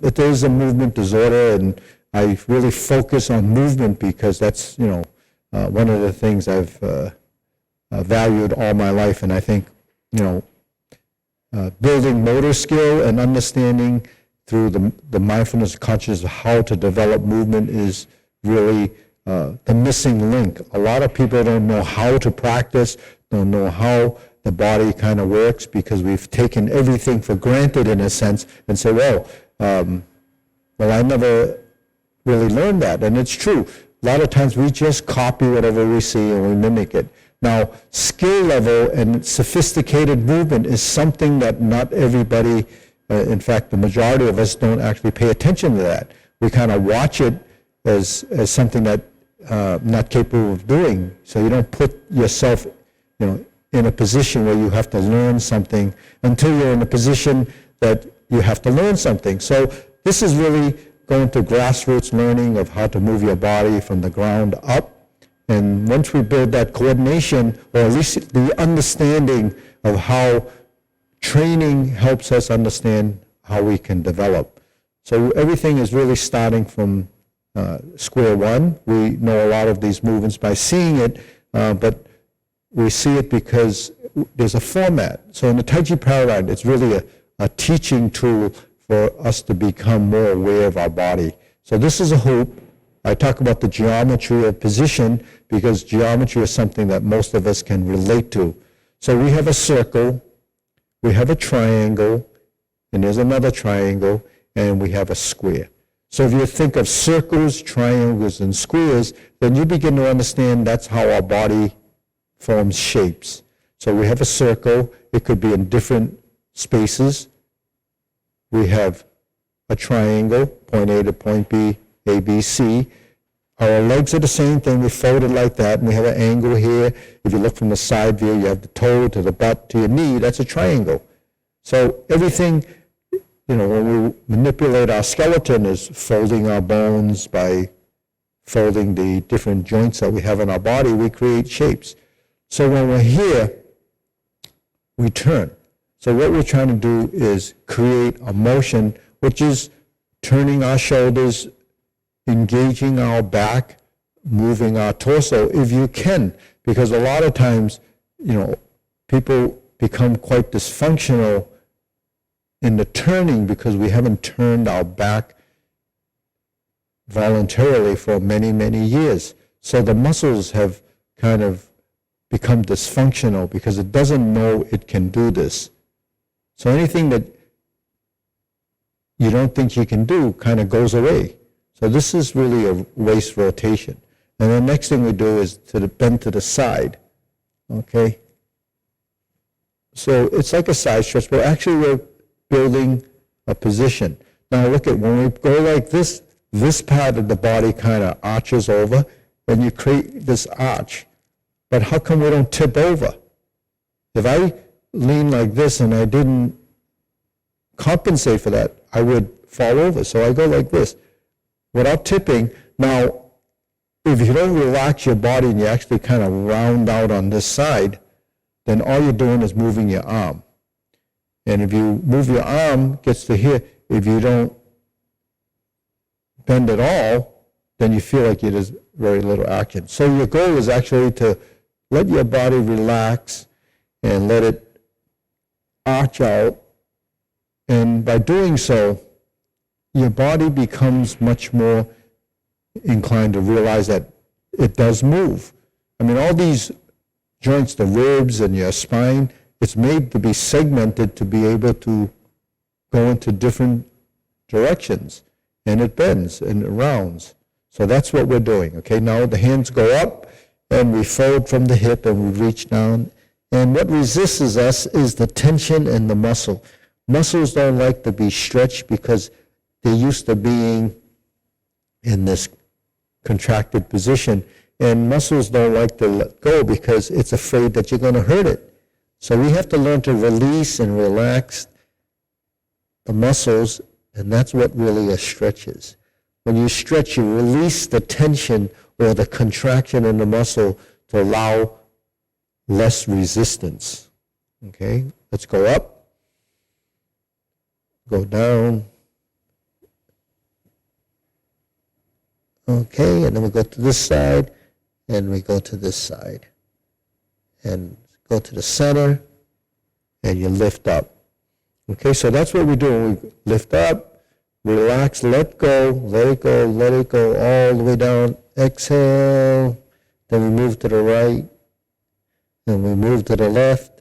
It is a movement disorder, and I really focus on movement because that's, one of the things I've valued all my life. And I think, building motor skill and understanding through the mindfulness consciousness of how to develop movement is really the missing link. A lot of people don't know how to practice, don't know how the body kind of works, because we've taken everything for granted in a sense and say, well, I never really learned that. And it's true. A lot of times we just copy whatever we see and we mimic it. Now, skill level and sophisticated movement is something that not everybody, in fact, the majority of us don't actually pay attention to that. We kind of watch it as something that not capable of doing. So you don't put yourself, in a position where you have to learn something until you're in a position that you have to learn something. So this is really going to grassroots learning of how to move your body from the ground up. And once we build that coordination, or at least the understanding of how training helps us understand how we can develop. So everything is really starting from square one. We know a lot of these movements by seeing it, but we see it because there's a format. So in the Tai Chi Paradigm, it's really a teaching tool for us to become more aware of our body. So this is a hoop. I talk about the geometry of position because geometry is something that most of us can relate to. So we have a circle, we have a triangle, and there's another triangle, and we have a square. So if you think of circles, triangles, and squares, then you begin to understand that's how our body forms shapes. So we have a circle. It could be in different spaces. We have a triangle, point A to point B, A, B, C. Our legs are the same thing. We fold it like that, and we have an angle here. If you look from the side view, you have the toe to the butt to your knee. That's a triangle. So everything, when we manipulate our skeleton is folding our bones by folding the different joints that we have in our body. We create shapes. So when we're here, we turn. So what we're trying to do is create a motion, which is turning our shoulders, engaging our back, moving our torso, if you can. Because a lot of times, people become quite dysfunctional in the turning because we haven't turned our back voluntarily for many, many years. So the muscles have kind of become dysfunctional because it doesn't know it can do this. So anything that you don't think you can do kind of goes away. So this is really a waist rotation. And the next thing we do is to bend to the side, okay? So it's like a side stretch, but actually we're building a position. Now look at, when we go like this, this part of the body kind of arches over, and you create this arch. But how come we don't tip over? If I lean like this and I didn't compensate for that, I would fall over. So I go like this without tipping. Now, if you don't relax your body and you actually kind of round out on this side, then all you're doing is moving your arm. And if you move your arm, gets to here, if you don't bend at all, then you feel like there's very little action. So your goal is actually to let your body relax and let it arch out. And by doing so, your body becomes much more inclined to realize that it does move. I mean, all these joints, the ribs and your spine, it's made to be segmented to be able to go into different directions. And it bends and it rounds. So that's what we're doing. Okay, now the hands go up and we fold from the hip and we reach down. And what resists us is the tension in the muscle. Muscles don't like to be stretched because they're used to being in this contracted position. And muscles don't like to let go because it's afraid that you're going to hurt it. So we have to learn to release and relax the muscles, and that's what really a stretch is. When you stretch, you release the tension or the contraction in the muscle to allow less resistance. Okay, let's go up, go down, Okay, and then we go to this side, and we go to this side. And go to the center, and you lift up. Okay, so that's what we do. We lift up, relax, let go, let it go, let it go, all the way down. Exhale. Then we move to the right. Then we move to the left.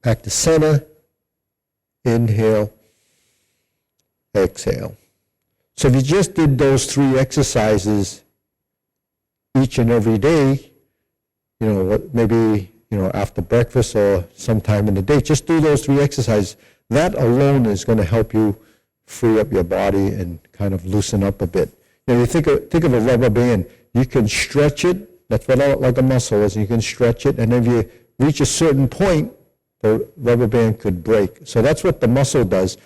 Back to center. Inhale. Exhale. So if you just did those 3 exercises each and every day, maybe, after breakfast or sometime in the day, just do those 3 exercises. That alone is going to help you free up your body and kind of loosen up a bit. You think of a rubber band. You can stretch it. That's what like a muscle is. You can stretch it, and if you reach a certain point, the rubber band could break. So that's what the muscle does.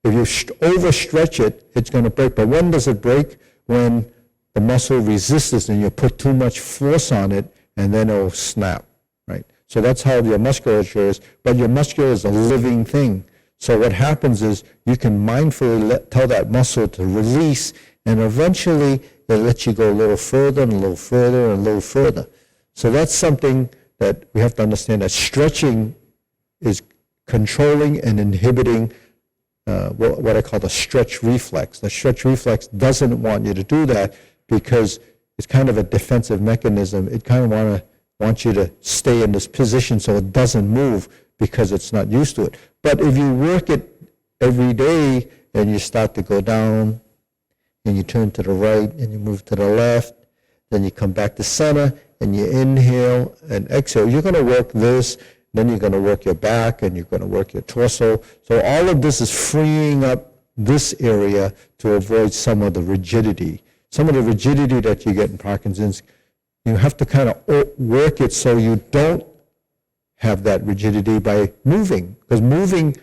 If you overstretch it, it's going to break. But when does it break? When the muscle resists and you put too much force on it, and then it'll snap, right? So that's how your musculature is. But your musculature is a living thing. So what happens is you can mindfully tell that muscle to release, and eventually it lets you go a little further and a little further and a little further. So that's something that we have to understand, that stretching is controlling and inhibiting what I call the stretch reflex. The stretch reflex doesn't want you to do that because it's kind of a defensive mechanism. It kind of wants you to stay in this position so it doesn't move because it's not used to it. But if you work it every day and you start to go down and you turn to the right and you move to the left, then you come back to center and you inhale and exhale, you're going to work this. Then you're going to work your back and you're going to work your torso. So all of this is freeing up this area to avoid some of the rigidity. Some of the rigidity that you get in Parkinson's, you have to kind of work it so you don't have that rigidity by moving, because moving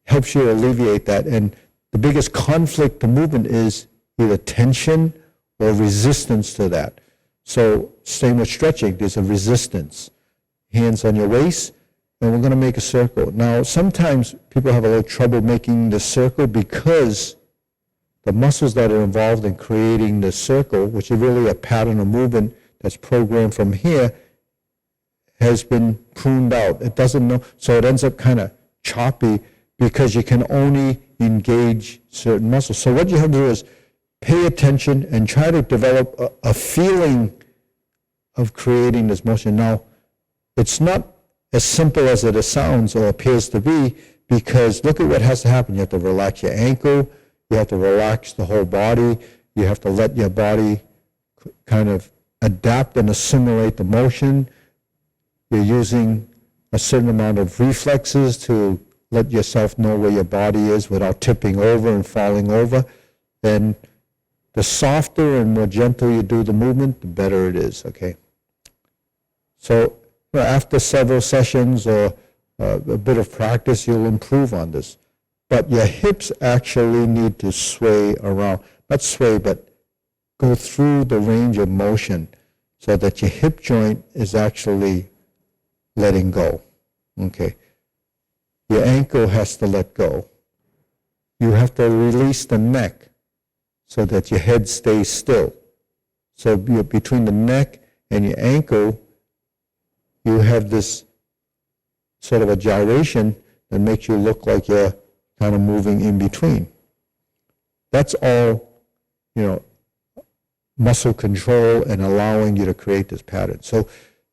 helps you alleviate that. And the biggest conflict to movement is either tension or resistance to that. So same with stretching, there's a resistance. Hands on your waist, and we're going to make a circle. Now, sometimes people have a little trouble making the circle because the muscles that are involved in creating the circle, which is really a pattern of movement that's programmed from here, has been pruned out. It doesn't know, so it ends up kind of choppy because you can only engage certain muscles. So what you have to do is pay attention and try to develop a feeling of creating this motion. Now, it's not as simple as it sounds or appears to be, because look at what has to happen. You have to relax your ankle, you have to relax the whole body, you have to let your body kind of adapt and assimilate the motion. You're using a certain amount of reflexes to let yourself know where your body is without tipping over and falling over. And the softer and more gentle you do the movement, the better it is, okay? So after several sessions or a bit of practice, you'll improve on this. But your hips actually need to sway around, not sway, but go through the range of motion so that your hip joint is actually letting go, okay? Your ankle has to let go. You have to release the neck so that your head stays still. So between the neck and your ankle, you have this sort of a gyration that makes you look like you're kind of moving in between. That's all, muscle control and allowing you to create this pattern. So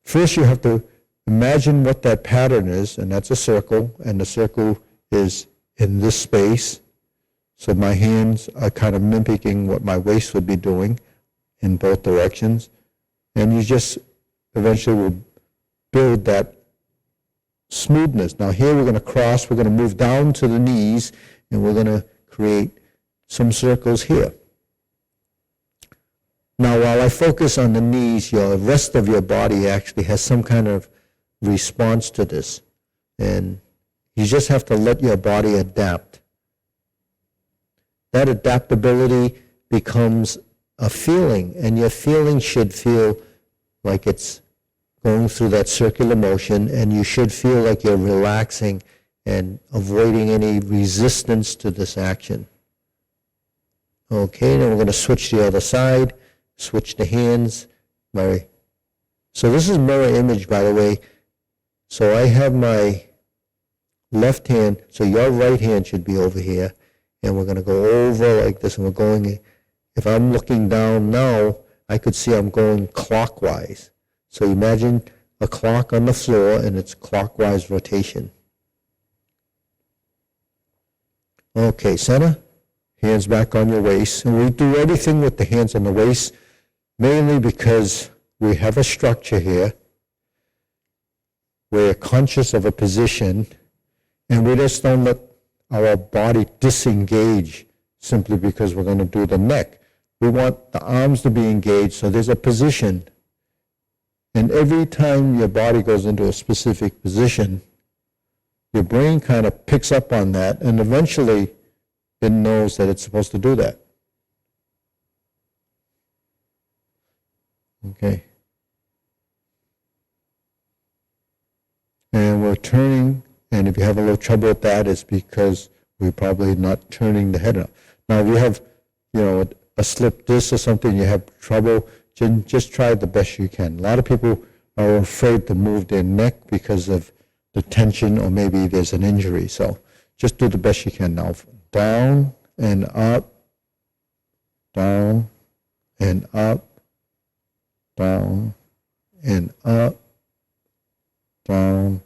first you have to imagine what that pattern is, and that's a circle, and the circle is in this space. So my hands are kind of mimicking what my waist would be doing in both directions. And you just eventually will build that smoothness. Now here we're going to cross, we're going to move down to the knees, and we're going to create some circles here. Now while I focus on the knees, the rest of your body actually has some kind of response to this. And you just have to let your body adapt. That adaptability becomes a feeling, and your feeling should feel like it's going through that circular motion, and you should feel like you're relaxing and avoiding any resistance to this action. Okay, then we're going to switch the other side, switch the hands. So this is mirror image, by the way. So I have my left hand, so your right hand should be over here, and we're going to go over like this, and we're going, if I'm looking down now, I could see I'm going clockwise. So imagine a clock on the floor, and it's clockwise rotation. Okay, center, hands back on your waist. And we do everything with the hands on the waist, mainly because we have a structure here. We're conscious of a position, and we just don't let our body disengage simply because we're going to do the neck. We want the arms to be engaged, so there's a position. And every time your body goes into a specific position, your brain kind of picks up on that, and eventually it knows that it's supposed to do that. Okay. And we're turning, and if you have a little trouble with that, it's because we're probably not turning the head enough. Now, if you have, a slip disc or something, you have trouble, just try the best you can. A lot of people are afraid to move their neck because of the tension, or maybe there's an injury. So just do the best you can now. Down and up, down and up, down and up, down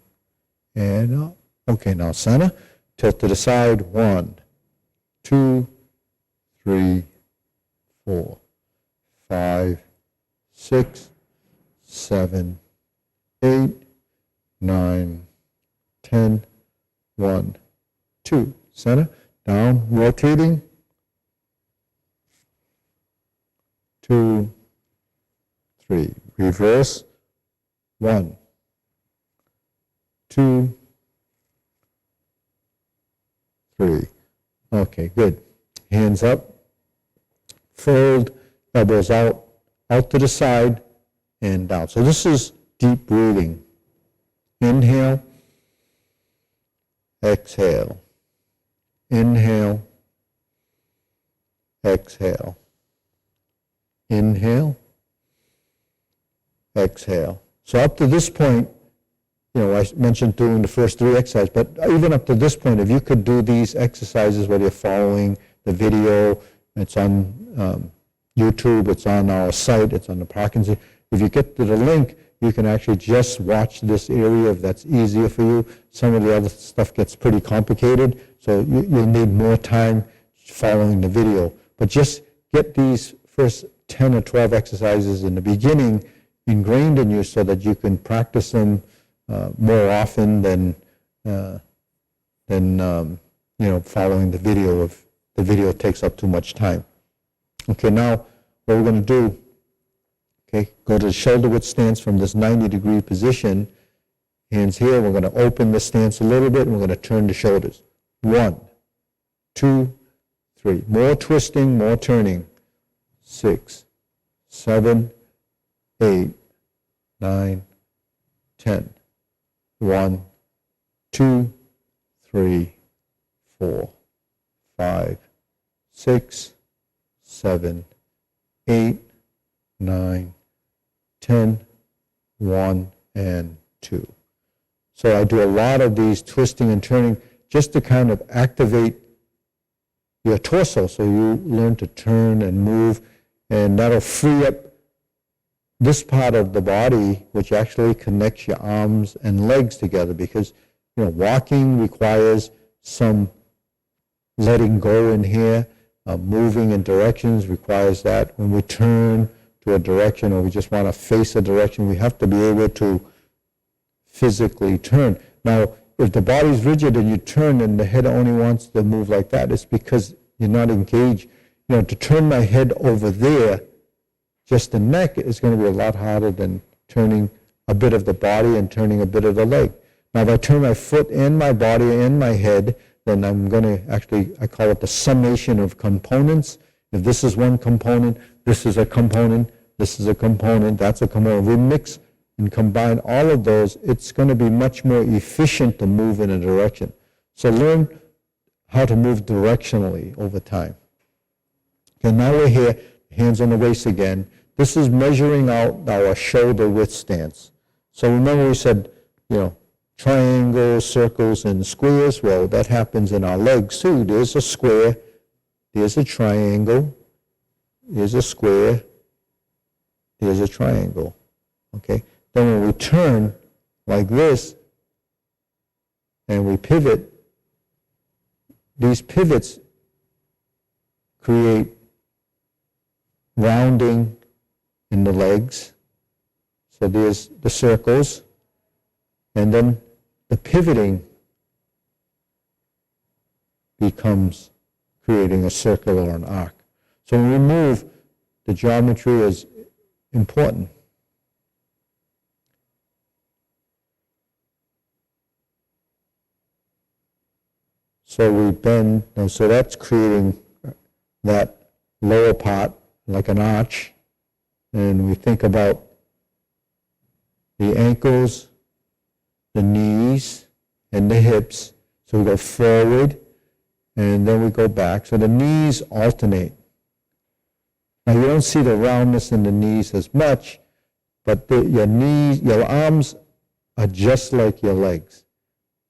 and up. Okay, now center, tilt to the side. 1, 2, 3, 4, 5, 6, 7, 8, 9, 10, 1, 2. Center, down, rotating. 2, 3. Reverse. 1, 2, 3. Okay, good. Hands up. Fold, elbows out, out to the side, and down. So this is deep breathing. Inhale, exhale. Inhale, exhale. Inhale, exhale. So up to this point, I mentioned doing the first 3 exercises, but even up to this point, if you could do these exercises, whether you're following the video, it's on YouTube, it's on our site, it's on the Parkinson. If you get to the link, you can actually just watch this area if that's easier for you. Some of the other stuff gets pretty complicated, so you'll need more time following the video. But just get these first 10 or 12 exercises in the beginning ingrained in you so that you can practice them more often than following the video if the video takes up too much time. Okay, now what we're going to do, go to the shoulder width stance from this 90-degree position. Hands here, we're going to open the stance a little bit, and we're going to turn the shoulders. 1, 2, 3. More twisting, more turning. 6, 7, 8, 9, 10. 1, 2, 3, 4, 5, 6, 7, 8, 9, 10, 1, and 2. So I do a lot of these twisting and turning just to kind of activate your torso so you learn to turn and move, and that'll free up this part of the body, which actually connects your arms and legs together, because walking requires some letting go in here. Moving in directions requires that. When we turn to a direction, or we just want to face a direction, we have to be able to physically turn. Now, if the body's rigid and you turn and the head only wants to move like that, it's because you're not engaged. To turn my head over there, just the neck, is going to be a lot harder than turning a bit of the body and turning a bit of the leg. Now, if I turn my foot and my body and my head, then I'm going to actually, I call it the summation of components. If this is one component, this is a component, this is a component, that's a component. We mix and combine all of those, it's going to be much more efficient to move in a direction. So learn how to move directionally over time. Okay, now we're here, hands on the waist again. This is measuring out our shoulder width stance. So remember we said, triangles, circles, and squares. Well, that happens in our legs too. There's a square, there's a triangle, there's a square, there's a triangle. Okay? Then when we turn like this and we pivot, these pivots create rounding in the legs. So there's the circles, and then the pivoting becomes creating a circle or an arc. So when we move, the geometry is important. So we bend, and so that's creating that lower part like an arch. And we think about the ankles, the knees, and the hips. So we go forward, and then we go back. So the knees alternate. Now you don't see the roundness in the knees as much, but your knees, your arms are just like your legs.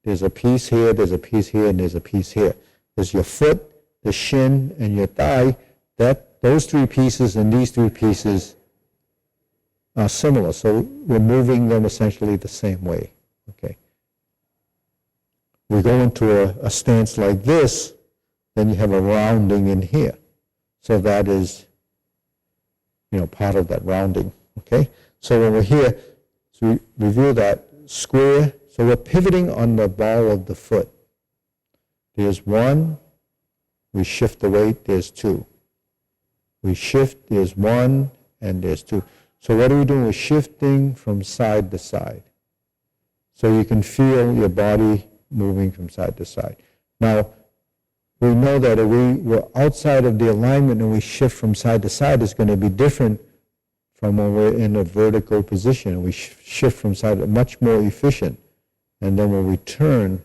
There's a piece here, there's a piece here, and there's a piece here. There's your foot, the shin, and your thigh. Those three pieces and these three pieces are similar. So we're moving them essentially the same way. Okay. We go into a stance like this, then you have a rounding in here. So that is, part of that rounding. Okay. So when we're here, so we review that square. So we're pivoting on the ball of the foot. There's one, we shift the weight, there's two. We shift, there's one, and there's two. So what are we doing? We're shifting from side to side. So you can feel your body moving from side to side. Now, we know that if we're outside of the alignment and we shift from side to side, it's going to be different from when we're in a vertical position and we shift from side, much more efficient. And then when we turn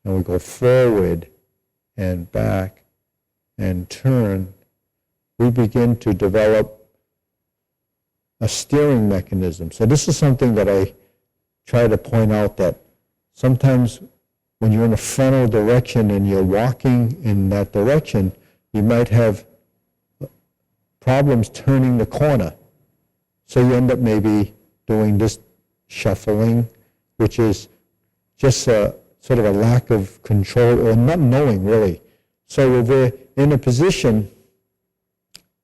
and we go forward and back and turn, we begin to develop a steering mechanism. So this is something that I try to point out, that sometimes when you're in a frontal direction and you're walking in that direction, you might have problems turning the corner. So you end up maybe doing this shuffling, which is just a sort of a lack of control or not knowing really. So if we're in a position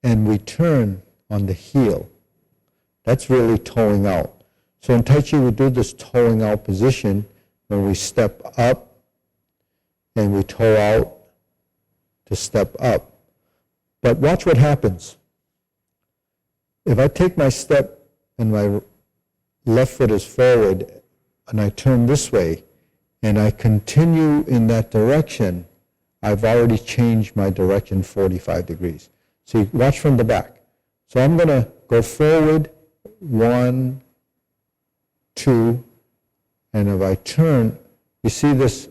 and we turn on the heel, that's really toeing out. So in Tai Chi we do this toeing out position when we step up and we toe out to step up. But watch what happens. If I take my step and my left foot is forward and I turn this way and I continue in that direction, I've already changed my direction 45 degrees. See, watch from the back. So I'm going to go forward, 1, 2, and if I turn, you see this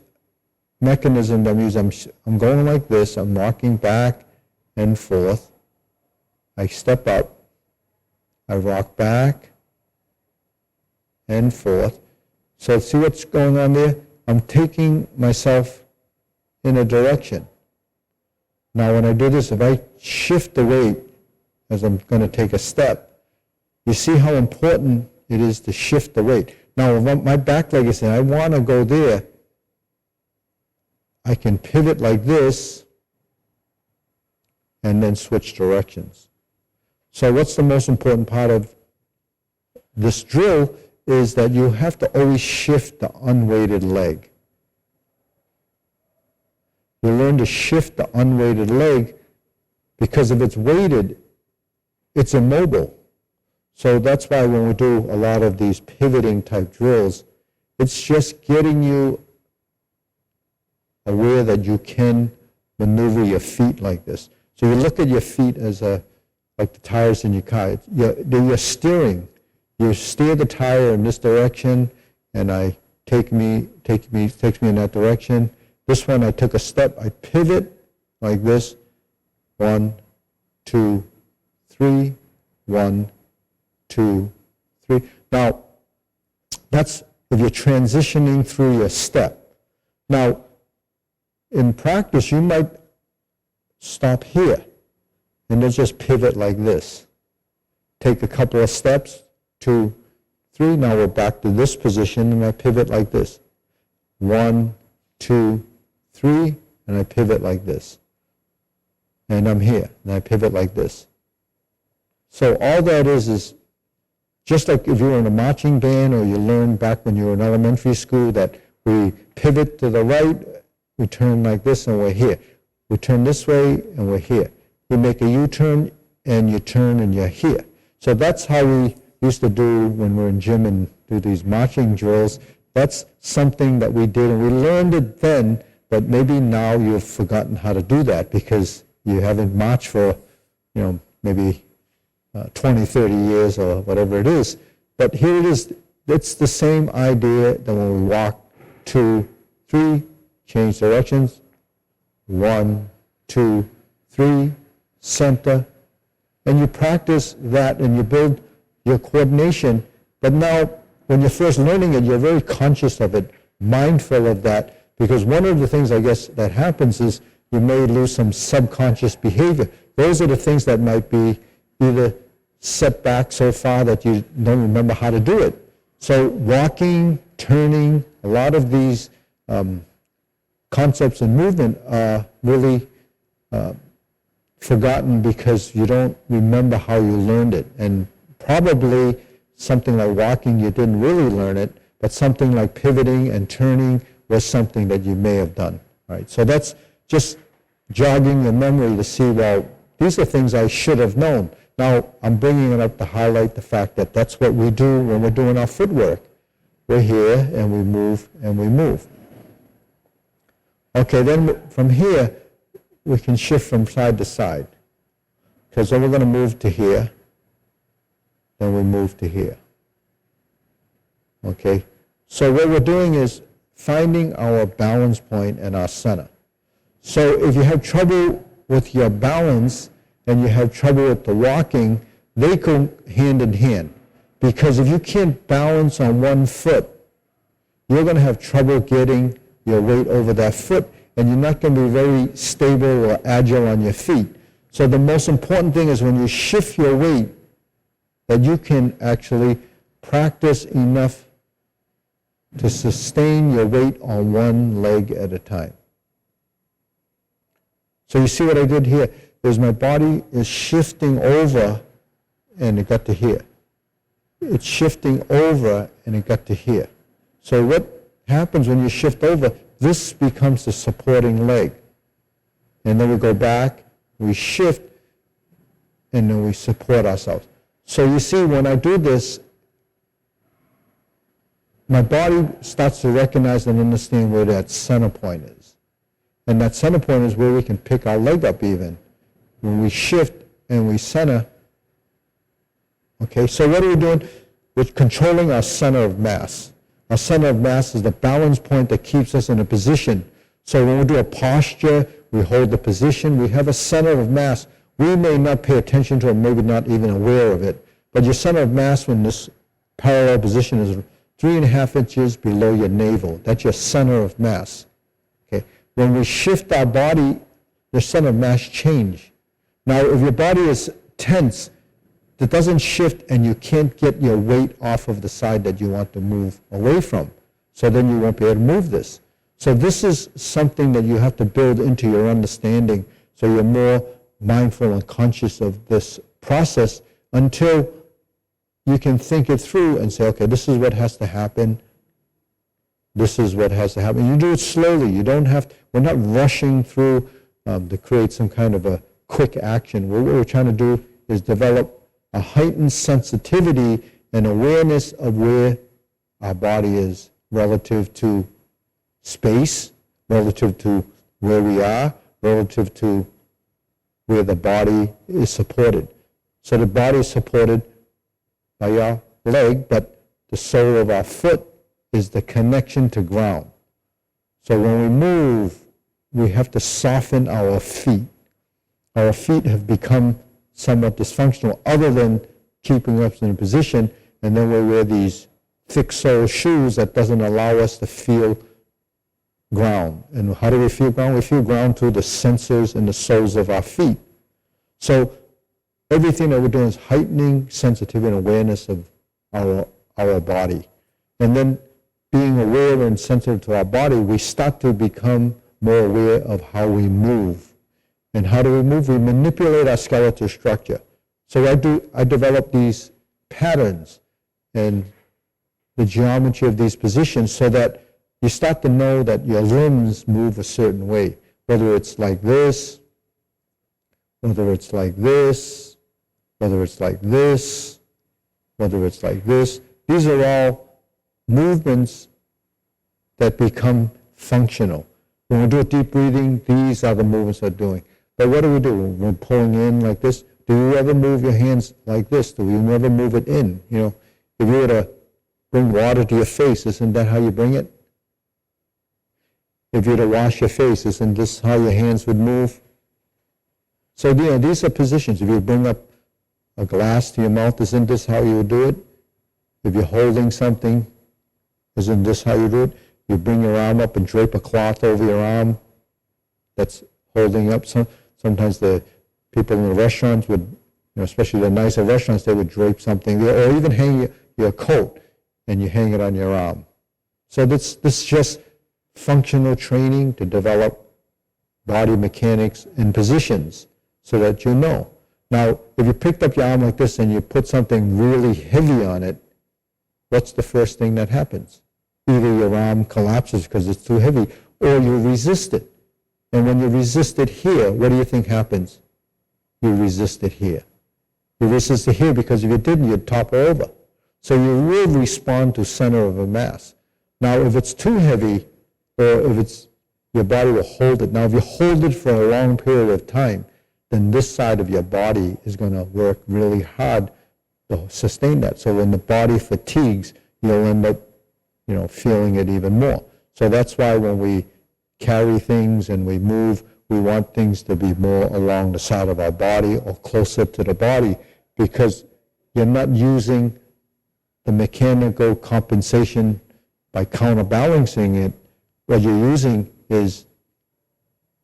mechanism that I'm using. I'm going like this, I'm walking back and forth. I step up, I rock back and forth. So see what's going on there? I'm taking myself in a direction. Now when I do this, if I shift the weight as I'm going to take a step, you see how important it is to shift the weight. Now if my back leg is saying, I want to go there, I can pivot like this and then switch directions. So what's the most important part of this drill is that you have to always shift the unweighted leg. You learn to shift the unweighted leg because if it's weighted, it's immobile. So that's why when we do a lot of these pivoting type drills, it's just getting you aware that you can maneuver your feet like this. So you look at your feet as like the tires in your car. You're steering. You steer the tire in this direction, and takes me in that direction. This one, I took a step, I pivot, like this. 1, 2, 3, 1, 2, 3. Now, that's if you're transitioning through your step. Now, in practice, you might stop here and then just pivot like this. Take a couple of steps, 2, 3. Now we're back to this position, and I pivot like this. 1, 2, 3, and I pivot like this. And I'm here, and I pivot like this. So all that is just like if you were in a marching band, or you learned back when you were in elementary school that we pivot to the right, we turn like this, and we're here. We turn this way, and we're here. We make a U-turn, and you turn, and you're here. So that's how we used to do when we're in gym and do these marching drills. That's something that we did, and we learned it then, but maybe now you've forgotten how to do that because you haven't marched for, maybe 20, 30 years or whatever it is. But here it is. It's the same idea that when we walk 2, 3, change directions, 1, 2, 3, center, and you practice that and you build your coordination. But now, when you're first learning it, you're very conscious of it, mindful of that, because one of the things, I guess, that happens is you may lose some subconscious behavior. Those are the things that might be either set back so far that you don't remember how to do it. So walking, turning, a lot of these concepts in movement are really forgotten because you don't remember how you learned it. And probably something like walking, you didn't really learn it, but something like pivoting and turning was something that you may have done. Right? So that's just jogging your memory to see, well, these are things I should have known. Now, I'm bringing it up to highlight the fact that that's what we do when we're doing our footwork. We're here, and we move, and we move. Okay, then from here, we can shift from side to side. Because then we're going to move to here, then we move to here. Okay? So what we're doing is finding our balance point and our center. So if you have trouble with your balance and you have trouble with the walking, they go hand in hand. Because if you can't balance on one foot, you're going to have trouble getting your weight over that foot, and you're not going to be very stable or agile on your feet. So the most important thing is when you shift your weight, that you can actually practice enough to sustain your weight on one leg at a time. So you see what I did here? Is my body is shifting over, and it got to here. It's shifting over, and it got to here. So what happens when you shift over, this becomes the supporting leg. And then we go back, we shift, and then we support ourselves. So you see, when I do this, my body starts to recognize and understand where that center point is. And that center point is where we can pick our leg up even. When we shift and we center. Okay, so what are we doing? We're controlling our center of mass. Our center of mass is the balance point that keeps us in a position. So when we do a posture, we hold the position, we have a center of mass. We may not pay attention to it, maybe not even aware of it, but your center of mass when this parallel position is 3.5 inches below your navel. That's your center of mass. Okay. When we shift our body, the center of mass change. Now, if your body is tense, it doesn't shift and you can't get your weight off of the side that you want to move away from. So then you won't be able to move this. So this is something that you have to build into your understanding so you're more mindful and conscious of this process until you can think it through and say, okay, this is what has to happen. This is what has to happen. You do it slowly. You don't have to, we're not rushing through to create some kind of a quick action. What we're trying to do is develop a heightened sensitivity and awareness of where our body is relative to space, relative to where we are, relative to where the body is supported. So the body is supported by our leg, but the sole of our foot is the connection to ground. So when we move, we have to soften our feet. Our feet have become somewhat dysfunctional other than keeping us in a position, and then we wear these thick sole shoes that doesn't allow us to feel ground. And how do we feel ground? We feel ground through the sensors and the soles of our feet. So everything that we're doing is heightening sensitivity and awareness of our body. And then being aware and sensitive to our body, we start to become more aware of how we move. And how do we move? We manipulate our skeletal structure. So I develop these patterns and the geometry of these positions so that you start to know that your limbs move a certain way, whether it's like this, whether it's like this, whether it's like this, whether it's like this. These are all movements that become functional. When we do deep breathing, these are the movements we're doing. But what do? We're pulling in like this. Do you ever move your hands like this? Do you never move it in? You know, if you were to bring water to your face, isn't that how you bring it? If you were to wash your face, isn't this how your hands would move? So, you know, these are positions. If you bring up a glass to your mouth, isn't this how you would do it? If you're holding something, isn't this how you do it? You bring your arm up and drape a cloth over your arm that's holding up. Sometimes the people in the restaurants would, you know, especially the nicer restaurants, they would drape something there, or even hang your coat and you hang it on your arm. So this is just functional training to develop body mechanics and positions so that you know. Now, if you picked up your arm like this and you put something really heavy on it, what's the first thing that happens? Either your arm collapses because it's too heavy, or you resist it. And when you resist it here, what do you think happens? You resist it here. You resist it here because if you didn't, you'd topple over. So you will respond to center of a mass. Now, if it's too heavy, or if it's, your body will hold it. Now, if you hold it for a long period of time, then this side of your body is going to work really hard to sustain that. So when the body fatigues, you'll end up, you know, feeling it even more. So that's why when we carry things and we move, we want things to be more along the side of our body or closer to the body, because you're not using the mechanical compensation by counterbalancing it. What you're using is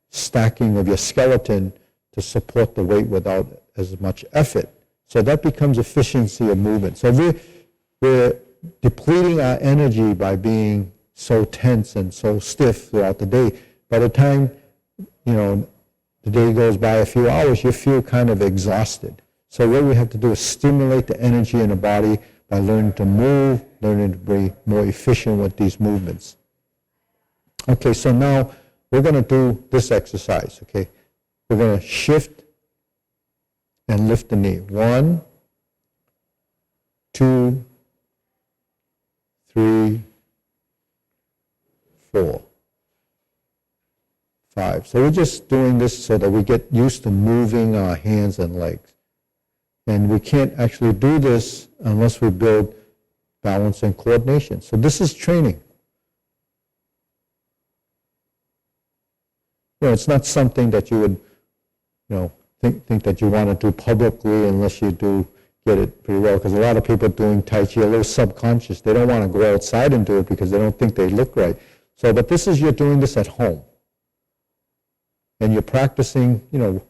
stacking of your skeleton to support the weight without as much effort. So that becomes efficiency of movement. So we're depleting our energy by being so tense and so stiff throughout the day. By the time, you know, the day goes by a few hours, you feel kind of exhausted. So what we have to do is stimulate the energy in the body by learning to move, learning to be more efficient with these movements. Okay, so now we're going to do this exercise, okay? We're going to shift and lift the knee. 1, 2, 3, 4, 5. So we're just doing this so that we get used to moving our hands and legs. And we can't actually do this unless we build balance and coordination. So this is training. You know, it's not something that you would, you know, think that you want to do publicly unless you do get it pretty well. Because a lot of people doing Tai Chi are a little subconscious. They don't want to go outside and do it because they don't think they look right. So, but this is, you're doing this at home. And you're practicing, you know,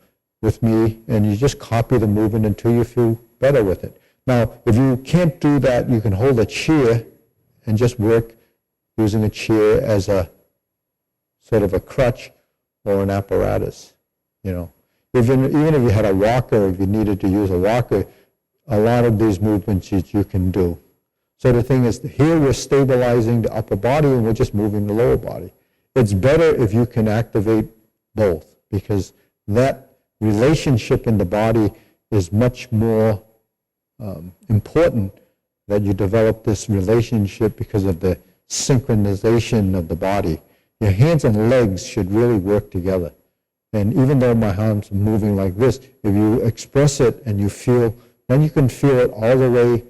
with me, and you just copy the movement until you feel better with it. Now, if you can't do that, you can hold a chair and just work using a chair as a sort of a crutch or an apparatus, you know. Even if you had a walker, if you needed to use a walker, a lot of these movements you can do. So the thing is, here we're stabilizing the upper body and we're just moving the lower body. It's better if you can activate both, because that relationship in the body is much more important, that you develop this relationship because of the synchronization of the body. Your hands and legs should really work together. And even though my arms are moving like this, if you express it and you feel, then you can feel it all the way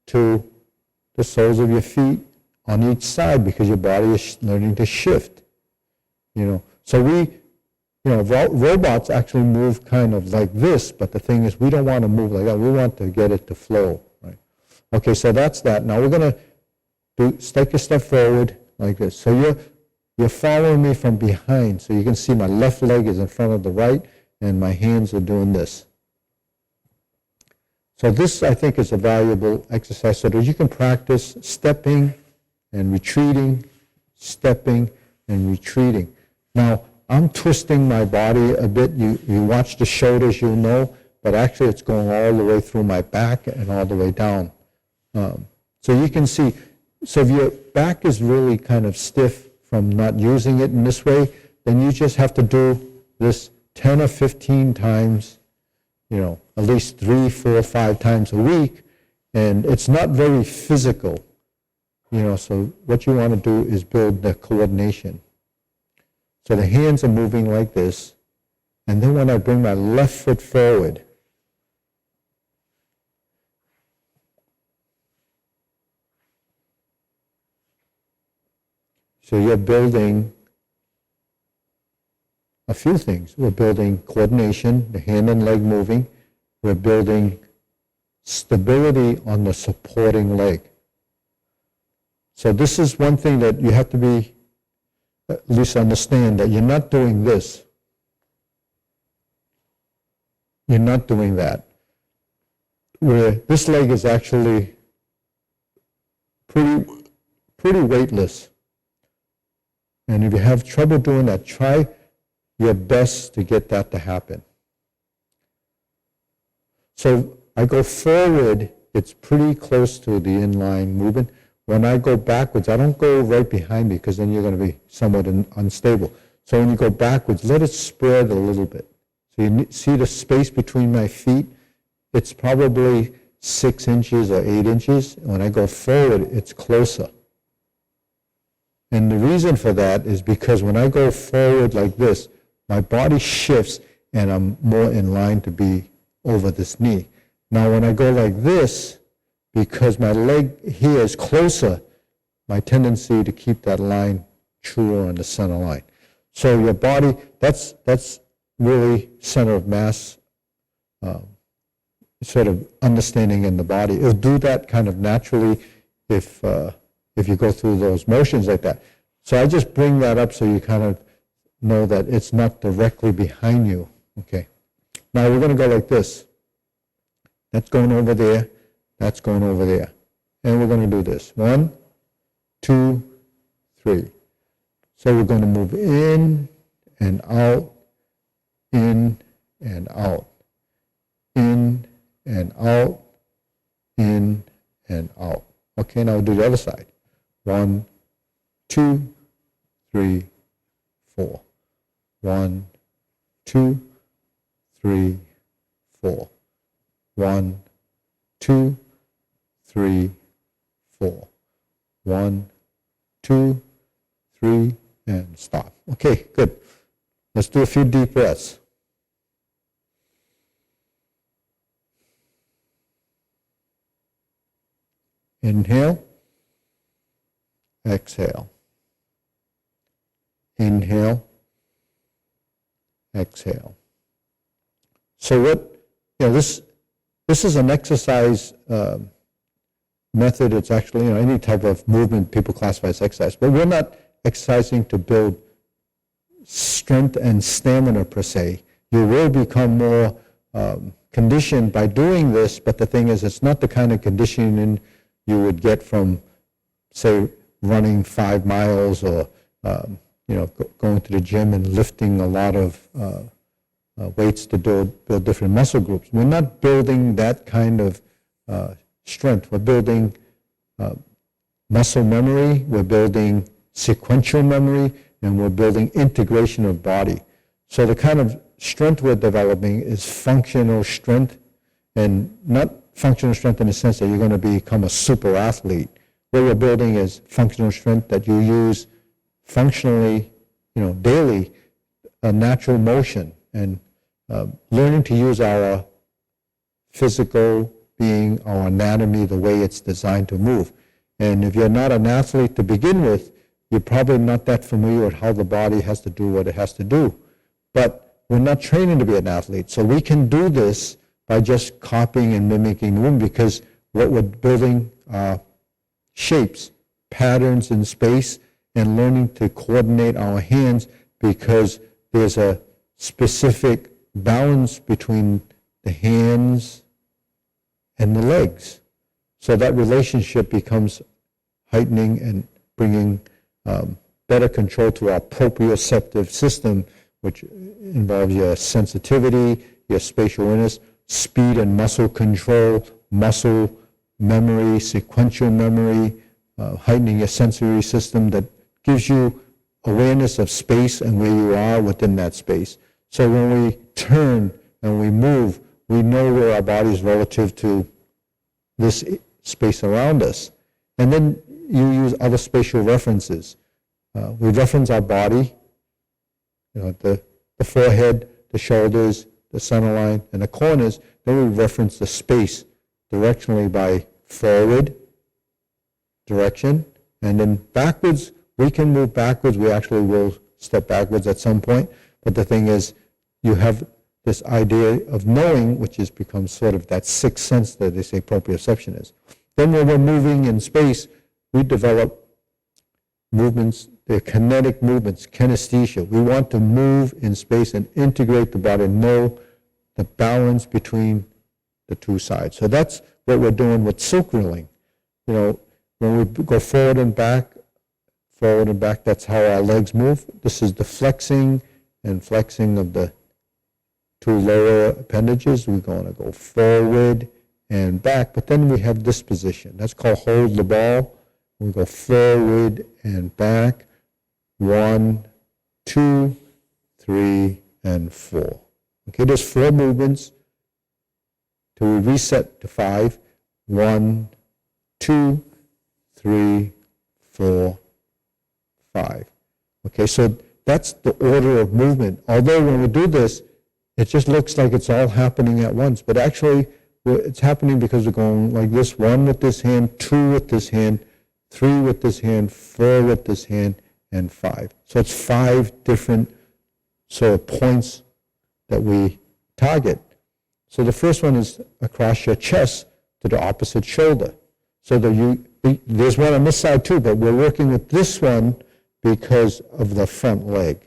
to the soles of your feet on each side, because your body is learning to shift, you know. So robots actually move kind of like this, but the thing is we don't want to move like that. We want to get it to flow, right? Okay, so that's that. Now we're going to take a step forward like this. So you're following me from behind, so you can see my left leg is in front of the right, and my hands are doing this. So this, I think, is a valuable exercise so that you can practice stepping and retreating, stepping and retreating. Now, I'm twisting my body a bit. You watch the shoulders, you'll know, but actually it's going all the way through my back and all the way down. So you can see, so if your back is really kind of stiff from not using it in this way, then you just have to do this 10 or 15 times, at least 3, 4, 5 times a week, and it's not very physical, so what you want to do is build the coordination. So the hands are moving like this, and then when I bring my left foot forward, so you're building a few things. We're building coordination, the hand and leg moving. We're building stability on the supporting leg. So this is one thing that you have to be, at least understand, that you're not doing this. You're not doing that. Where this leg is actually pretty weightless. And if you have trouble doing that, try your best to get that to happen. So I go forward, it's pretty close to the inline movement. When I go backwards, I don't go right behind you because then you're going to be somewhat unstable. So when you go backwards, let it spread a little bit. So you see the space between my feet? It's probably 6 inches or 8 inches. When I go forward, it's closer. And the reason for that is because when I go forward like this, my body shifts and I'm more in line to be over this knee. Now when I go like this, because my leg here is closer, my tendency to keep that line truer on the center line. So your body, that's really center of mass sort of understanding in the body. It'll do that kind of naturally if you go through those motions like that. So I just bring that up so you kind of know that it's not directly behind you. Okay. Now we're going to go like this. That's going over there. That's going over there. And we're going to do this. 1, 2, 3. So we're going to move in and out, in and out, in and out, in and out. Okay, now we'll do the other side. 1, 2, 3, 4. 1, 2, 3, 4. 1, 2, 3, 4. 1, 2, 3, and stop. Okay, good. Let's do a few deep breaths. Inhale, exhale. Inhale, exhale. So this is an exercise method. It's actually, any type of movement people classify as exercise, but we're not exercising to build strength and stamina per se. You will become more conditioned by doing this, but the thing is, it's not the kind of conditioning you would get from, say, running 5 miles or going to the gym and lifting a lot of weights to build different muscle groups. We're not building that kind of strength. We're building muscle memory, we're building sequential memory, and we're building integration of body. So the kind of strength we're developing is functional strength, and not functional strength in the sense that you're going to become a super athlete. What we're building is functional strength that you use functionally, daily, a natural motion, and learning to use our physical being, our anatomy, the way it's designed to move. And if you're not an athlete to begin with, you're probably not that familiar with how the body has to do what it has to do. But we're not training to be an athlete. So we can do this by just copying and mimicking the movement, because what we're building are shapes, patterns in space, and learning to coordinate our hands, because there's a specific balance between the hands and the legs. So that relationship becomes heightening and bringing better control to our proprioceptive system, which involves your sensitivity, your spatial awareness, speed and muscle control, muscle memory, sequential memory, heightening your sensory system that gives you awareness of space and where you are within that space. So when we turn and we move, we know where our body is relative to this space around us. And then you use other spatial references. We reference our body, the forehead, the shoulders, the center line, and the corners. Then we reference the space directionally by forward direction, and then backwards. We can move backwards. We actually will step backwards at some point. But the thing is, you have this idea of knowing, which has become sort of that sixth sense that they say proprioception is. Then when we're moving in space, we develop movements, they're kinetic movements, kinesthesia. We want to move in space and integrate the body, know the balance between the two sides. So that's what we're doing with silk reeling. When we go forward and back, that's how our legs move. This is the flexing and flexing of the two lower appendages. We're going to go forward and back, but then we have this position. That's called hold the ball. We go forward and back. 1, 2, 3, and 4. Okay, there's 4 movements till we reset to 5. 1, 2, 3, 4, 5. Okay, so that's the order of movement. Although when we do this, it just looks like it's all happening at once, but actually it's happening because we're going like this: 1 with this hand, 2 with this hand, 3 with this hand, 4 with this hand, and 5. So it's 5 different sort of points that we target. So the first one is across your chest to the opposite shoulder. So there's one on this side too, but we're working with this one because of the front leg.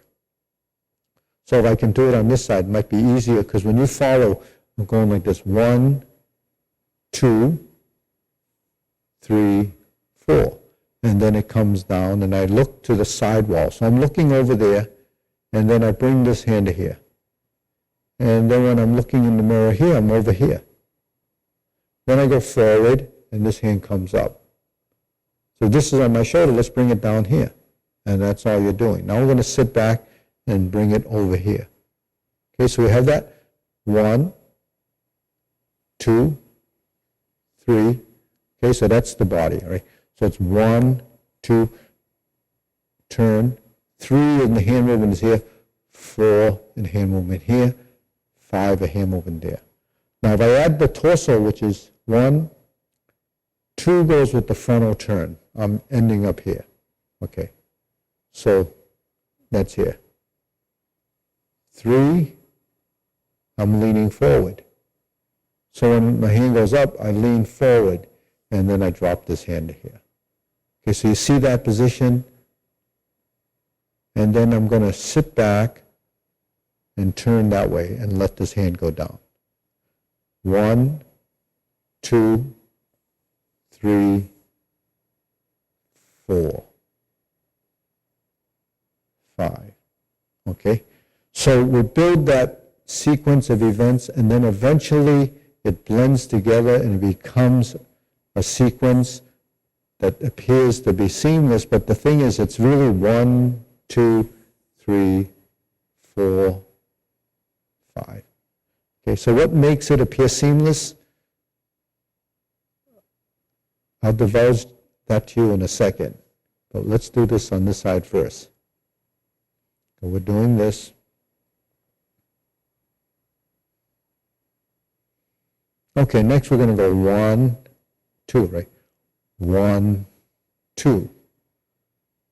So if I can do it on this side, it might be easier, because when you follow, I'm going like this: 1, 2, 3, 4. And then it comes down, and I look to the side wall. So I'm looking over there, and then I bring this hand to here. And then when I'm looking in the mirror here, I'm over here. Then I go forward, and this hand comes up. So this is on my shoulder. Let's bring it down here. And that's all you're doing. Now we're going to sit back and bring it over here. Okay, so we have that. 1, 2, 3. Okay, so that's the body, all right? So it's 1, 2, turn. 3 in the hand movement is here. 4 in the hand movement here. 5 a hand movement there. Now if I add the torso, which is 1, 2 goes with the frontal turn. I'm ending up here. Okay, so that's here. 3, I'm leaning forward. So when my hand goes up, I lean forward, and then I drop this hand to here. Okay, so you see that position? And then I'm going to sit back and turn that way and let this hand go down. 1, 2, 3, 4, 5. Okay? So we build that sequence of events, and then eventually it blends together and it becomes a sequence that appears to be seamless, but the thing is, it's really 1, 2, 3, 4, 5. Okay, so what makes it appear seamless? I'll divulge that to you in a second, but let's do this on this side first. So we're doing this. Okay, next we're going to go 1, 2, right? 1, 2.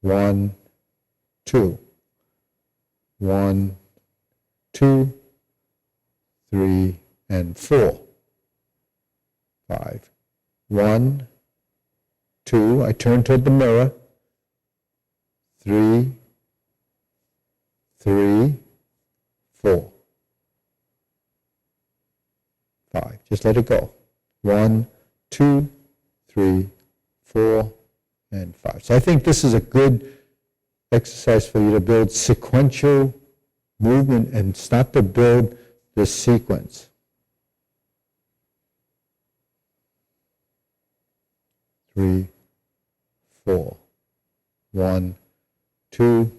1, 2. 1, 2, 3, and 4. 5. 1, 2. I turn toward the mirror. 3, 3, 4. 5. Just let it go. 1, 2, 3, 4, and 5. So I think this is a good exercise for you to build sequential movement and start to build this sequence. 3, 4. 1, 2,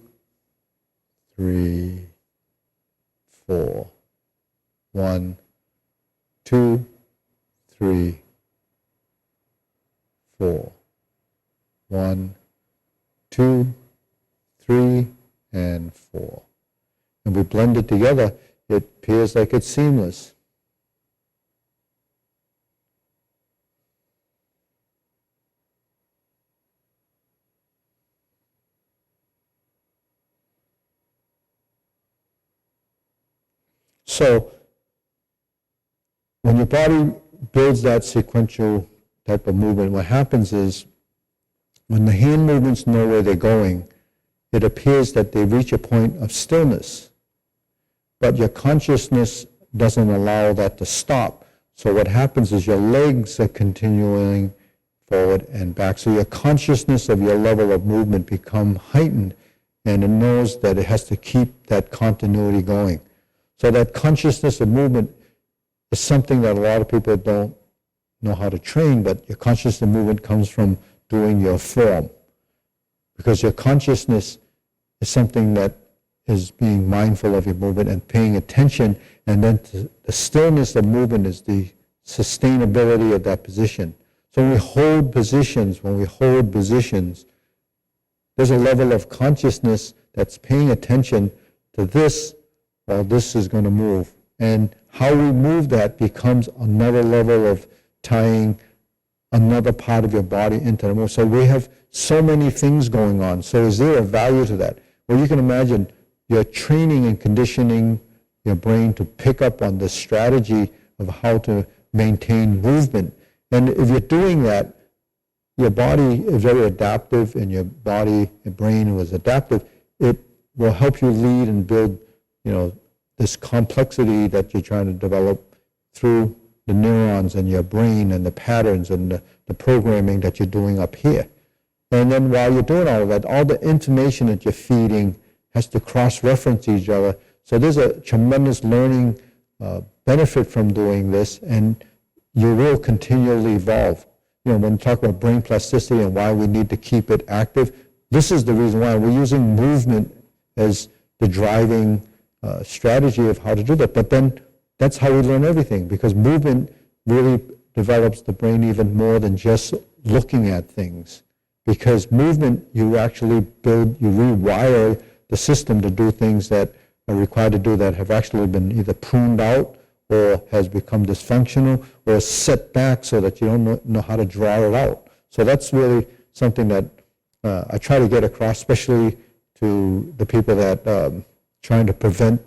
3, 4. 1, 2, 3, 4. 1, 2, 3, and 4. And we blend it together, it appears like it's seamless. So, when your body builds that sequential type of movement, what happens is, when the hand movements know where they're going, it appears that they reach a point of stillness. But your consciousness doesn't allow that to stop. So what happens is your legs are continuing forward and back. So your consciousness of your level of movement become heightened, and it knows that it has to keep that continuity going. So that consciousness of movement is something that a lot of people don't know how to train, but your consciousness of movement comes from doing your form. Because your consciousness is something that is being mindful of your movement and paying attention, and then the stillness of movement is the sustainability of that position. So when we hold positions, there's a level of consciousness that's paying attention to this while this is going to move. And how we move that becomes another level of tying another part of your body into the move. So we have so many things going on. So is there a value to that? Well, you can imagine you're training and conditioning your brain to pick up on the strategy of how to maintain movement. And if you're doing that, your body is very adaptive, and your brain was adaptive. It will help you lead and build, this complexity that you're trying to develop through the neurons in your brain and the patterns and the programming that you're doing up here. And then while you're doing all of that, all the information that you're feeding has to cross-reference each other. So there's a tremendous learning benefit from doing this, and you will continually evolve. When we talk about brain plasticity and why we need to keep it active, this is the reason why we're using movement as the driving strategy of how to do that. But then that's how we learn everything, because movement really develops the brain even more than just looking at things. Because movement, you actually rewire the system to do things that are required to do that have actually been either pruned out or has become dysfunctional or set back so that you don't know how to draw it out. So that's really something that I try to get across, especially to the people that trying to prevent,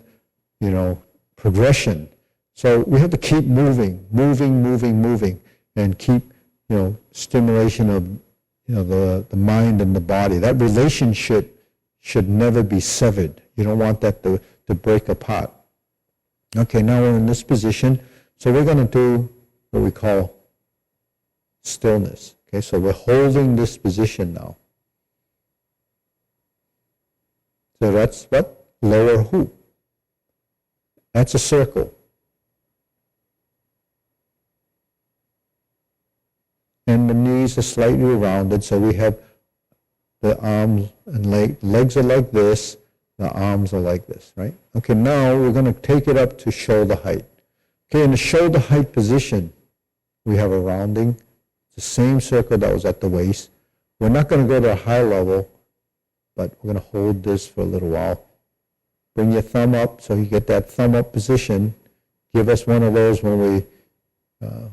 progression. So we have to keep moving, and keep, stimulation of, the mind and the body. That relationship should never be severed. You don't want that to break apart. Okay, now we're in this position. So we're going to do what we call stillness. Okay, so we're holding this position now. So that's what? Lower hoop. That's a circle. And the knees are slightly rounded, so we have the arms and legs are like this, the arms are like this, right? Okay, now we're going to take it up to shoulder height. Okay, in the shoulder height position, we have a rounding. It's the same circle that was at the waist. We're not going to go to a high level, but we're going to hold this for a little while. Bring your thumb up so you get that thumb up position. Give us one of those when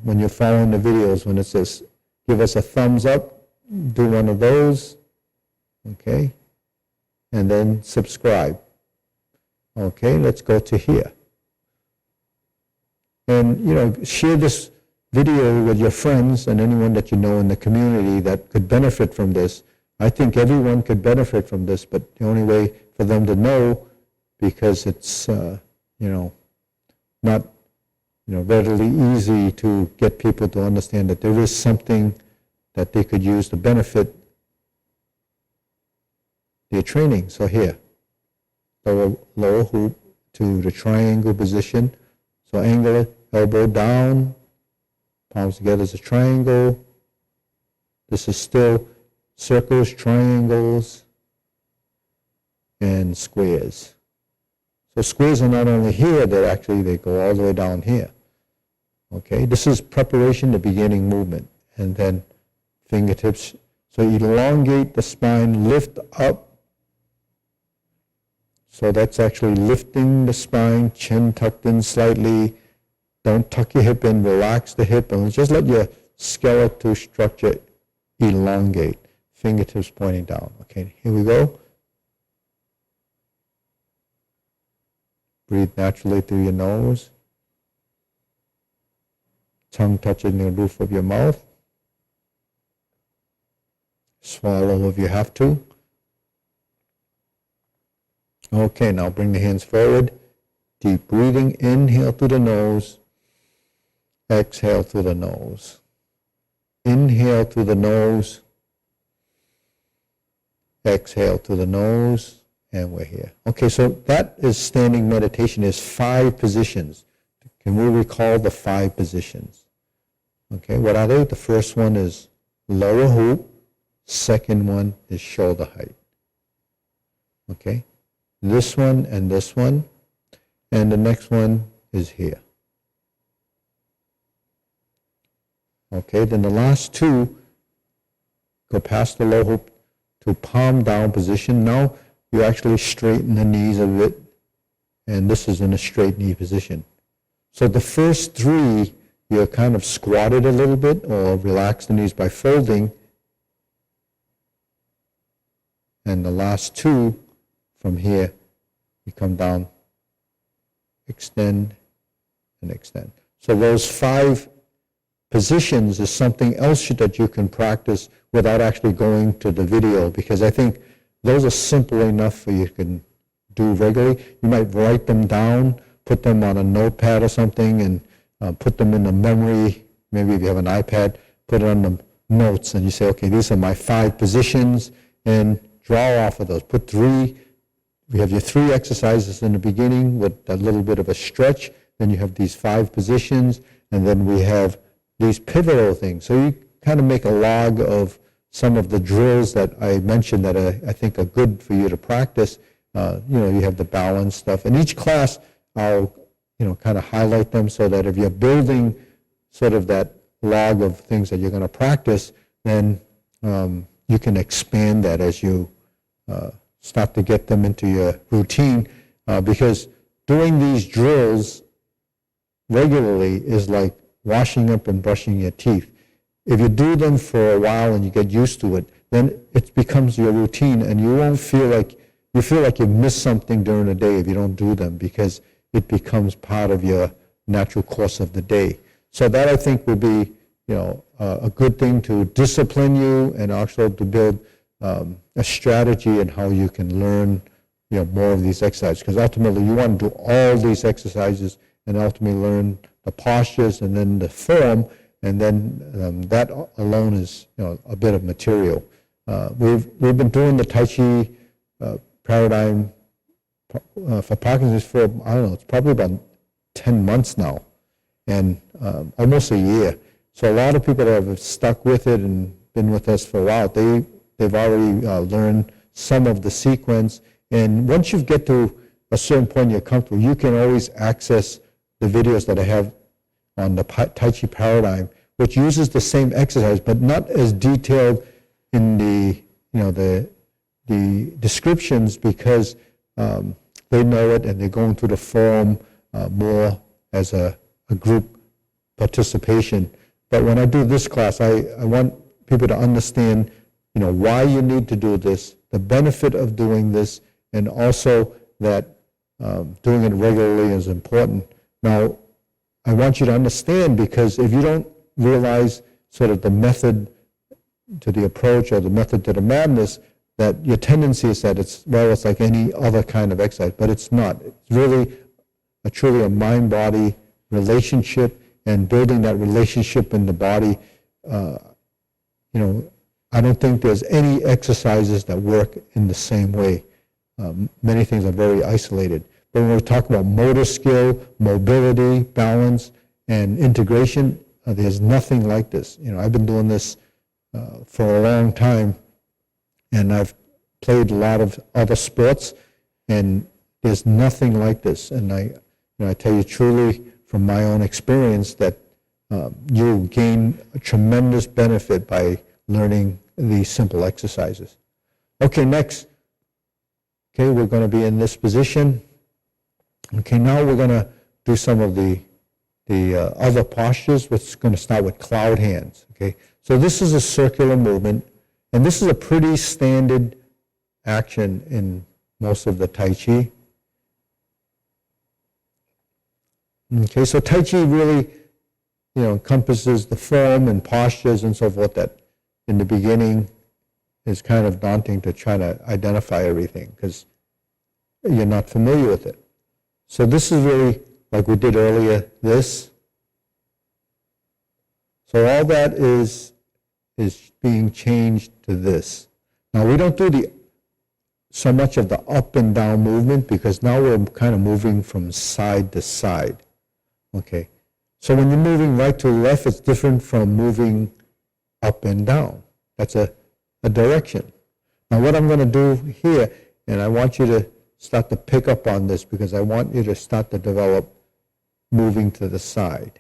you're following the videos, when it says, give us a thumbs up, do one of those. Okay? And then subscribe. Okay, let's go to here. And, share this video with your friends and anyone that you know in the community that could benefit from this. I think everyone could benefit from this, but the only way for them to know, because it's, not, readily easy to get people to understand that there is something that they could use to benefit their training. So here, lower hoop to the triangle position. So angle, elbow down, palms together as a triangle. This is still circles, triangles, and squares. So squares are not only here, they go all the way down here. Okay, this is preparation, the beginning movement. And then fingertips. So elongate the spine, lift up. So that's actually lifting the spine, chin tucked in slightly. Don't tuck your hip in, relax the hip, and just let your skeletal structure elongate. Fingertips pointing down. Okay, here we go. Breathe naturally through your nose. Tongue touching the roof of your mouth. Swallow if you have to. Okay, now bring the hands forward. Deep breathing. Inhale through the nose. Exhale through the nose. Inhale through the nose. Exhale through the nose. And we're here. Okay, so that is standing meditation. There's 5 positions. Can we recall the 5 positions? Okay, what are they? The first one is lower hoop. Second one is shoulder height. Okay, this one and this one. And the next one is here. Okay, then the last 2 go past the low hoop to palm down position. Now you actually straighten the knees a bit, and this is in a straight knee position. So the first 3, you're kind of squatted a little bit or relax the knees by folding. And the last 2, from here, you come down, extend, and extend. So those 5 positions is something else that you can practice without actually going to the video, because I think those are simple enough for you can do regularly. You might write them down, put them on a notepad or something, and put them in the memory. Maybe if you have an iPad, put it on the notes, and you say, okay, these are my 5 positions, and draw off of those. Put 3. We have your 3 exercises in the beginning with a little bit of a stretch. Then you have these 5 positions, and then we have these pivotal things. So you kind of make a log of some of the drills that I mentioned that I think are good for you to practice. You have the balance stuff. In each class, I'll kind of highlight them so that if you're building sort of that log of things that you're going to practice, then you can expand that as you start to get them into your routine. Because doing these drills regularly is like washing up and brushing your teeth. If you do them for a while and you get used to it, then it becomes your routine, and you won't feel like you missed something during the day if you don't do them, because it becomes part of your natural course of the day. So that, I think, will be a good thing to discipline you, and also to build a strategy in how you can learn more of these exercises. Because ultimately you want to do all these exercises and ultimately learn the postures and then the form. And then that alone is a bit of material. We've been doing the Tai Chi Paradigm for Parkinson's for, I don't know, it's probably about 10 months now, and almost a year. So a lot of people that have stuck with it and been with us for a while, they've already learned some of the sequence. And once you get to a certain point you're comfortable, you can always access the videos that I have on the Tai Chi Paradigm, which uses the same exercise, but not as detailed in the descriptions, because they know it and they're going through the form more as a group participation. But when I do this class, I want people to understand, why you need to do this, the benefit of doing this, and also that doing it regularly is important. Now, I want you to understand, because if you don't realize sort of the method to the approach or the method to the madness, that your tendency is that it's like any other kind of exercise, but it's not. It's really truly a mind-body relationship, and building that relationship in the body. I don't think there's any exercises that work in the same way. Many things are very isolated. But when we talk about motor skill, mobility, balance, and integration, there's nothing like this. I've been doing this for a long time, and I've played a lot of other sports, and there's nothing like this. And I tell you truly from my own experience that you'll gain a tremendous benefit by learning these simple exercises. Okay, next. Okay, we're going to be in this position. Okay, now we're going to do some of the other postures. We're going to start with cloud hands. Okay, so this is a circular movement, and this is a pretty standard action in most of the Tai Chi. Okay, so Tai Chi really, encompasses the form and postures and so forth that in the beginning is kind of daunting to try to identify everything because you're not familiar with it. So this is really, like we did earlier, this. So all that is being changed to this. Now we don't do so much of the up and down movement because now we're kind of moving from side to side. Okay, so when you're moving right to left, it's different from moving up and down. That's a direction. Now what I'm going to do here, and I want you to start to pick up on this because I want you to start to develop moving to the side.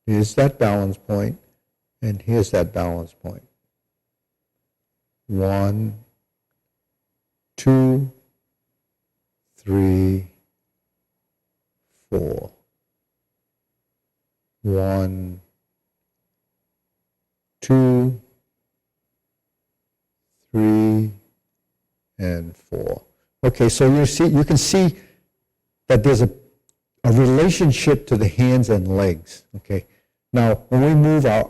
Here's that balance point, and here's that balance point. 1, 2, 3, 4. 1, 2, 3, and 4. Okay, so you can see that there's a relationship to the hands and legs. Okay, now when we move our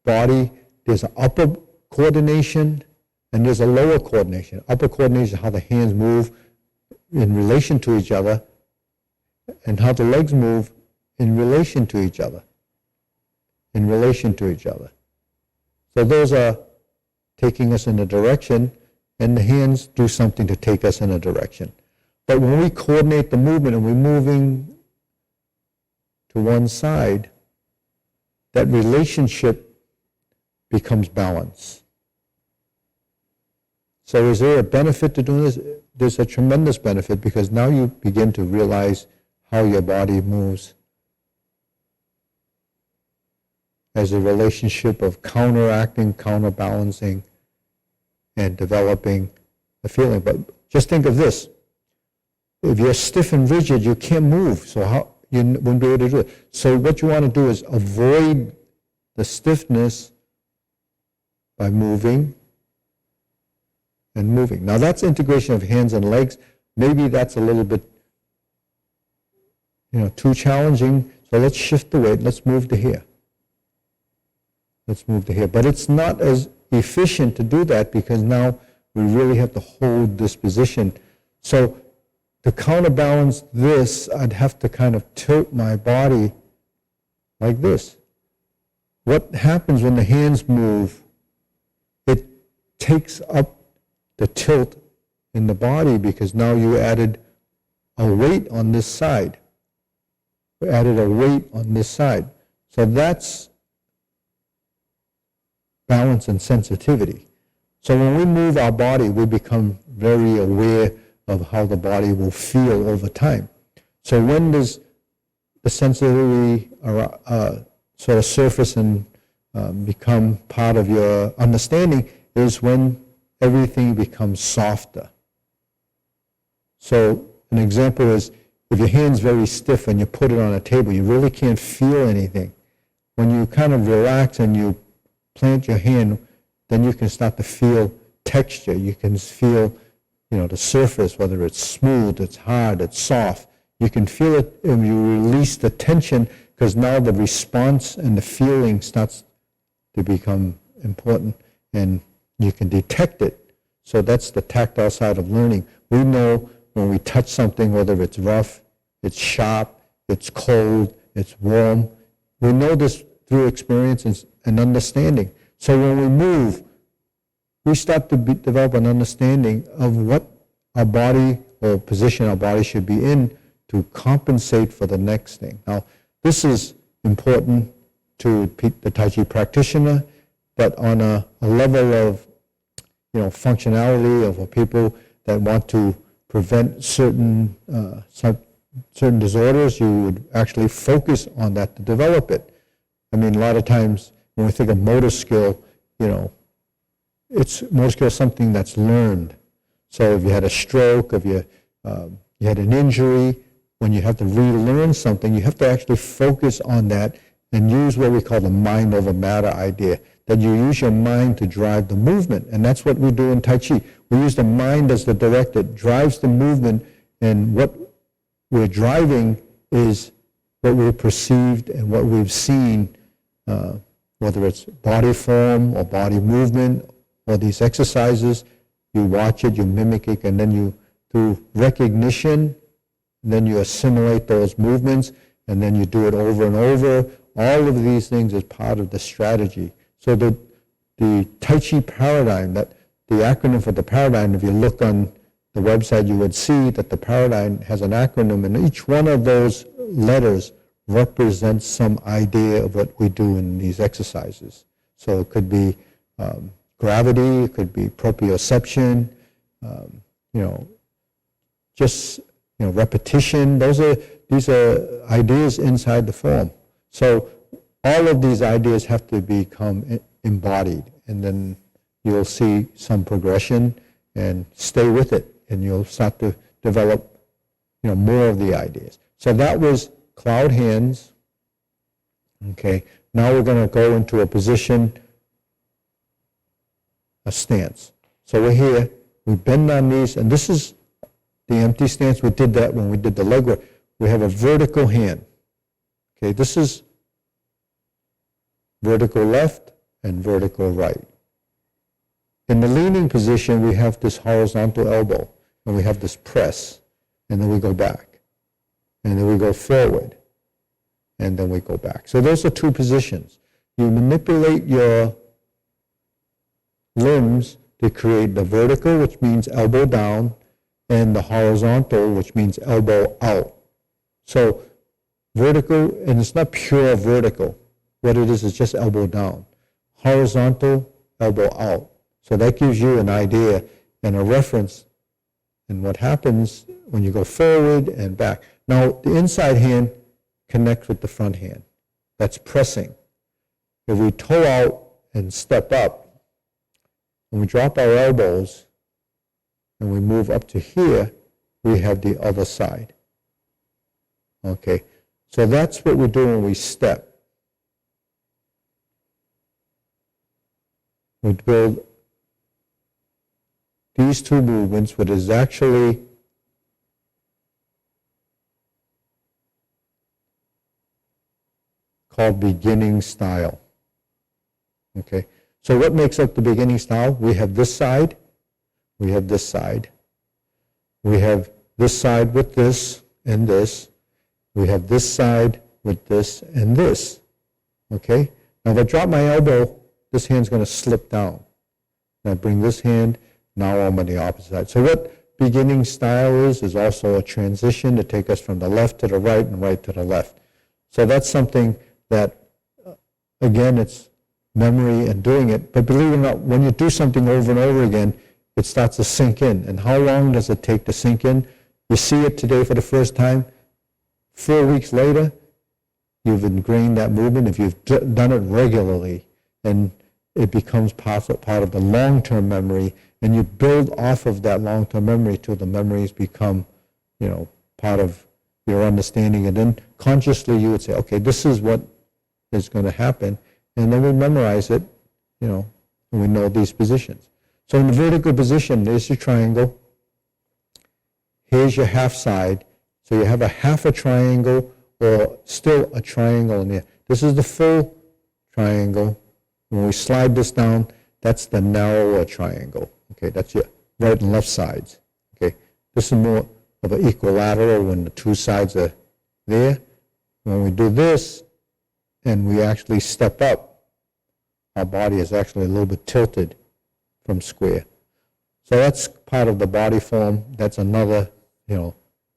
body, there's an upper coordination and there's a lower coordination. Upper coordination is how the hands move in relation to each other, and how the legs move in relation to each other. In relation to each other. So those are taking us in a direction, and the hands do something to take us in a direction. But when we coordinate the movement and we're moving to one side, that relationship becomes balance. So is there a benefit to doing this? There's a tremendous benefit because now you begin to realize how your body moves as a relationship of counteracting, counterbalancing, and developing the feeling. But just think of this. If you're stiff and rigid, you can't move. So how you wouldn't be able to do it. So what you want to do is avoid the stiffness by moving and moving. Now that's integration of hands and legs. Maybe that's a little bit too challenging. So let's shift the weight. Let's move to here. Let's move to here. But it's not as efficient to do that because now we really have to hold this position. So to counterbalance this, I'd have to kind of tilt my body like this. What happens when the hands move? It takes up the tilt in the body because now you added a weight on this side. We added a weight on this side. So that's balance and sensitivity. So when we move our body, we become very aware of how the body will feel over time. So when does the sensitivity sort of surface and become part of your understanding is when everything becomes softer. So an example is if your hand's very stiff and you put it on a table, you really can't feel anything. When you kind of relax and you plant your hand, then you can start to feel texture. You can feel, the surface, whether it's smooth, it's hard, it's soft. You can feel it, and you release the tension, because now the response and the feeling starts to become important, and you can detect it. So that's the tactile side of learning. We know when we touch something, whether it's rough, it's sharp, it's cold, it's warm. We know this through experience and understanding. So when we move, we start to develop an understanding of what our body or position our body should be in to compensate for the next thing. Now, this is important to the Tai Chi practitioner, but on a level of functionality of people that want to prevent certain disorders, you would actually focus on that to develop it. I mean, a lot of times when we think of motor skill, motor skill is something that's learned. So if you had a stroke, if you had an injury, when you have to relearn something, you have to actually focus on that and use what we call the mind over matter idea, that you use your mind to drive the movement. And that's what we do in Tai Chi. We use the mind as the director, it drives the movement, and what we're driving is what we've perceived and what we've seen, whether it's body form or body movement or these exercises. You watch it, you mimic it, and then you, through recognition, then you assimilate those movements, and then you do it over and over. All of these things is part of the strategy. So the Tai Chi Paradigm, that the acronym for the paradigm, if you look on the website, you would see that the paradigm has an acronym, and each one of those letters represents some idea of what we do in these exercises. So it could be gravity, it could be proprioception, repetition. These are ideas inside the form. So all of these ideas have to become embodied, and then you'll see some progression, and stay with it, and you'll start to develop more of the ideas. So that was cloud hands. Okay, now we're going to go into a position, a stance. So we're here, we bend our knees, and this is the empty stance. We did that when we did the leg work. We have a vertical hand. Okay, this is vertical left and vertical right. In the leaning position, we have this horizontal elbow, and we have this press, and then we go back, and then we go forward, and then we go back. So those are two positions. You manipulate your limbs to create the vertical, which means elbow down, and the horizontal, which means elbow out. So vertical, and it's not pure vertical. What it is just elbow down. Horizontal, elbow out. So that gives you an idea and a reference in what happens when you go forward and back. Now, the inside hand connects with the front hand. That's pressing. If we toe out and step up, and we drop our elbows, and we move up to here, we have the other side. Okay, so that's what we do when we step. We build these two movements, what is actually called beginning style. Okay, so what makes up the beginning style? We have this side, we have this side, we have this side with this and this, we have this side with this and this. Okay, now if I drop my elbow, this hand's going to slip down. And I bring this hand, now I'm on the opposite side. So what beginning style is also a transition to take us from the left to the right and right to the left. So that's something that, again, it's memory and doing it. But believe it or not, when you do something over and over again, it starts to sink in. And how long does it take to sink in? You see it today for the first time. 4 weeks later, you've ingrained that movement. If you've done it regularly, and it becomes part of the long-term memory, and you build off of that long-term memory till the memories become, part of your understanding. And then consciously you would say, okay, this is what is going to happen. And then we memorize it, and we know these positions. So in the vertical position, there's your triangle. Here's your half side. So you have a half a triangle or still a triangle in there. This is the full triangle. When we slide this down, that's the narrower triangle. Okay, that's your right and left sides. Okay, this is more of an equilateral when the two sides are there. When we do this and we actually step up, our body is actually a little bit tilted from square. So that's part of the body form. That's another,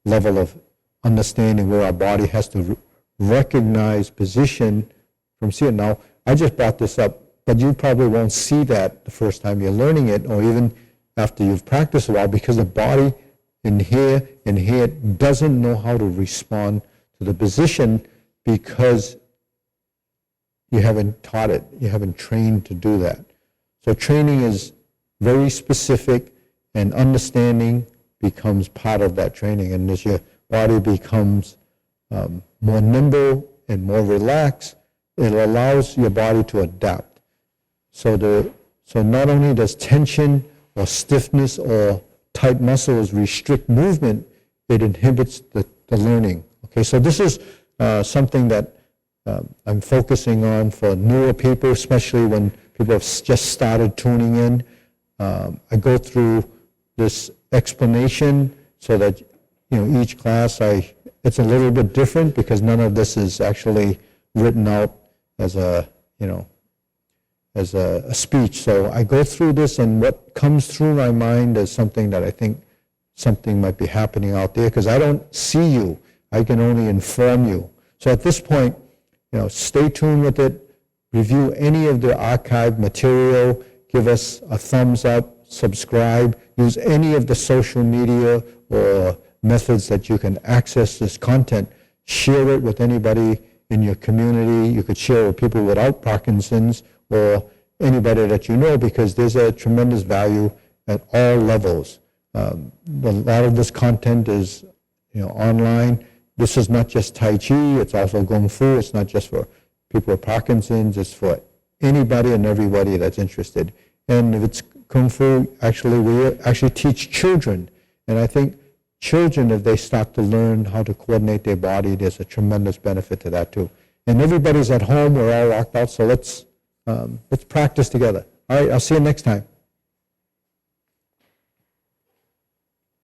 level of understanding where our body has to recognize position from seeing. Now, I just brought this up, but you probably won't see that the first time you're learning it, or even after you've practiced a while, because the body in here doesn't know how to respond to the position because you haven't taught it, you haven't trained to do that. So training is very specific, and understanding becomes part of that training. And as your body becomes more nimble and more relaxed, it allows your body to adapt. So not only does tension or stiffness or tight muscles restrict movement, it inhibits the learning. Okay, so this is something that I'm focusing on for newer people, especially when people have just started tuning in. I go through this explanation so that each class it's a little bit different because none of this is actually written out as a speech. So I go through this, and what comes through my mind is something that I think something might be happening out there, because I don't see you. I can only inform you. So at this point, stay tuned with it, review any of the archived material, give us a thumbs up, subscribe, use any of the social media or methods that you can access this content, share it with anybody in your community. You could share it with people without Parkinson's or anybody that you know, because there's a tremendous value at all levels. A lot of this content is online. This is not just Tai Chi, it's also Kung Fu. It's not just for people with Parkinson's, it's for anybody and everybody that's interested. And if it's Kung Fu, we actually teach children. And I think children, if they start to learn how to coordinate their body, there's a tremendous benefit to that too. And everybody's at home, we're all locked out, so let's practice together. All right, I'll see you next time.